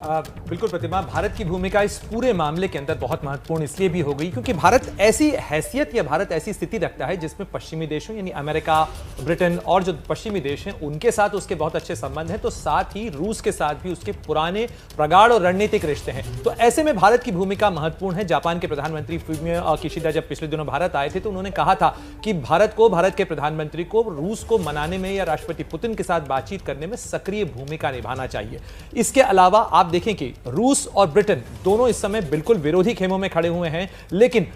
बिल्कुल प्रतिमा, भारत की भूमिका इस पूरे मामले के अंदर बहुत महत्वपूर्ण इसलिए भी हो गई क्योंकि भारत ऐसी हैसियत या भारत ऐसी स्थिति रखता है जिसमें पश्चिमी देशों यानी अमेरिका, ब्रिटेन और जो पश्चिमी देश हैं उनके साथ उसके बहुत अच्छे संबंध हैं, तो साथ ही रूस के साथ भी उसके पुराने प्रगाढ़ और रणनीतिक रिश्ते हैं। तो ऐसे में भारत की भूमिका महत्वपूर्ण है। जापान के प्रधानमंत्री फुमियो किशिदा जब पिछले दिनों भारत आए थे तो उन्होंने कहा था कि भारत के प्रधानमंत्री को रूस को मनाने में या राष्ट्रपति पुतिन के साथ बातचीत करने में सक्रिय भूमिका निभाना चाहिए। इसके अलावा आप देखें कि रूस और ब्रिटेन दोनों इस समय बिल्कुल विरोधी खेमों में खड़े हुए हैं, लेकिन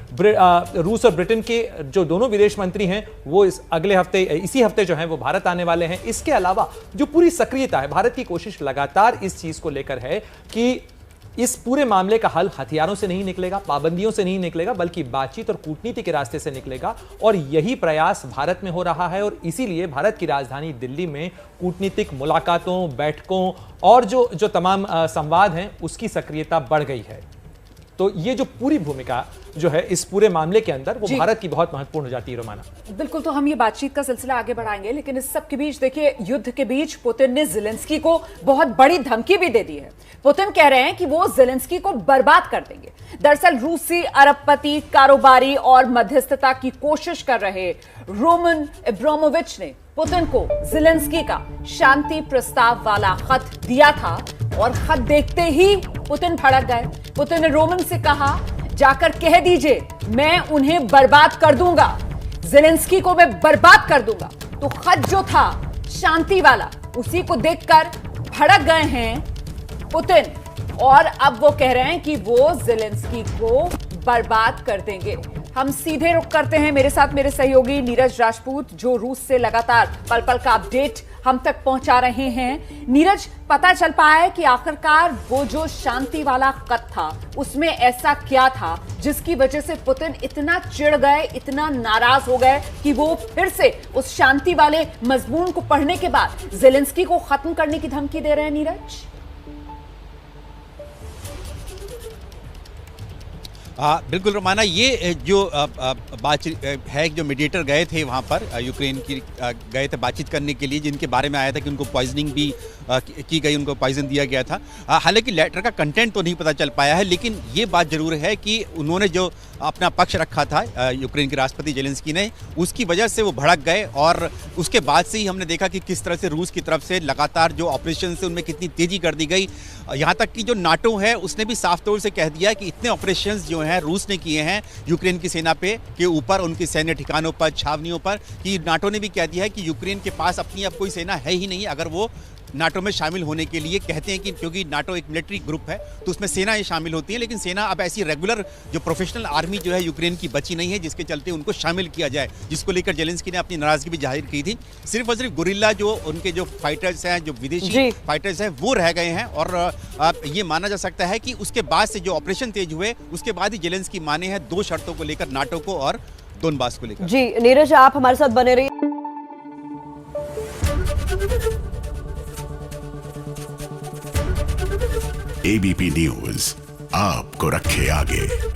रूस और ब्रिटेन के जो दोनों विदेश मंत्री हैं वो इसी हफ्ते जो हैं वो भारत आने वाले हैं। इसके अलावा जो पूरी सक्रियता है, भारत की कोशिश लगातार इस चीज को लेकर है कि इस पूरे मामले का हल हथियारों से नहीं निकलेगा, पाबंदियों से नहीं निकलेगा, बल्कि बातचीत और कूटनीति के रास्ते से निकलेगा। और यही प्रयास भारत में हो रहा है और इसीलिए भारत की राजधानी दिल्ली में कूटनीतिक मुलाकातों, बैठकों और जो तमाम संवाद हैं उसकी सक्रियता बढ़ गई है। तो ये जो पूरी भूमिका जो है इस पूरे मामले के अंदर वो भारत की बहुत महत्वपूर्ण हो जाती है। रोमाना, बिल्कुल, तो हम ये बातचीत का सिलसिला आगे बढ़ाएंगे, लेकिन इस सब के बीच देखिए, युद्ध के बीच पुतिन ने ज़ेलेंस्की को बहुत बड़ी धमकी भी दे दी है। पुतिन कह रहे हैं कि वो ज़ेलेंस्की को बर्बाद कर देंगे। दरअसल रूसी अरबपति, कारोबारी और मध्यस्थता की कोशिश कर रहे रोमन अब्रामोविच ने पुतिन को ज़ेलेंस्की का शांति प्रस्ताव वाला खत दिया था और खत देखते ही पुतिन भड़क गए। पुतिन ने रोमन से कहा, जाकर कह दीजिए मैं उन्हें बर्बाद कर दूंगा, ज़ेलेंस्की को मैं बर्बाद कर दूंगा। तो खत जो था शांति वाला, उसी को देखकर भड़क गए हैं पुतिन और अब वो कह रहे हैं कि वो ज़ेलेंस्की को बर्बाद कर देंगे। हम सीधे रुख करते हैं, मेरे साथ मेरे सहयोगी नीरज राजपूत जो रूस से लगातार पल पल का अपडेट हम तक पहुंचा रहे हैं। नीरज, पता चल पाया है कि आखिरकार वो जो शांति वाला खत था उसमें ऐसा क्या था जिसकी वजह से पुतिन इतना चिढ़ गए, इतना नाराज हो गए कि वो फिर से उस शांति वाले मजमून को पढ़ने के बाद ज़ेलेंस्की को खत्म करने की धमकी दे रहे हैं? नीरज, बिल्कुल रोमाना, ये जो बातचीत है, जो मीडिएटर गए थे वहाँ पर यूक्रेन की गए थे बातचीत करने के लिए, जिनके बारे में आया था कि उनको पॉइजनिंग भी की गई, उनको पॉइजन दिया गया था। हालांकि लेटर का कंटेंट तो नहीं पता चल पाया है, लेकिन ये बात जरूर है कि उन्होंने जो अपना पक्ष रखा था यूक्रेन के राष्ट्रपति ज़ेलेंस्की ने, उसकी वजह से वो भड़क गए और उसके बाद से ही हमने देखा कि किस तरह से रूस की तरफ से लगातार जो ऑपरेशन है उनमें कितनी तेजी कर दी गई। यहाँ तक कि जो नाटो है उसने भी साफ तौर से कह दिया कि इतने ऑपरेशंस जो हैं रूस ने किए हैं यूक्रेन की सेना पे के ऊपर, उनके सैन्य ठिकानों पर, छावनियों पर, कि नाटो ने भी कह दिया है कि यूक्रेन के पास अपनी अब कोई सेना है ही नहीं अगर वो नाटो में शामिल होने के लिए कहते हैं कि क्योंकि नाटो एक मिलिट्री ग्रुप है तो उसमें सेनाएं शामिल होती हैं, लेकिन सेना अब ऐसी रेगुलर जो प्रोफेशनल आर्मी जो है यूक्रेन की बची नहीं है जिसके चलते उनको शामिल किया जाए, जिसको लेकर ज़ेलेंस्की ने अपनी नाराजगी भी जाहिर की थी। सिर्फ और सिर्फ गुरिल्ला जो उनके जो फाइटर्स हैं, जो विदेशी फाइटर्स हैं, वो रह गए हैं और ये माना जा सकता है कि उसके बाद से जो ऑपरेशन तेज हुए उसके बाद ही ज़ेलेंस्की माने हैं 2 शर्तों को लेकर, नाटो को और दोनबास को लेकर। जी नीरज, आप हमारे साथ बने रहिए। एबीपी न्यूज आपको रखे आगे।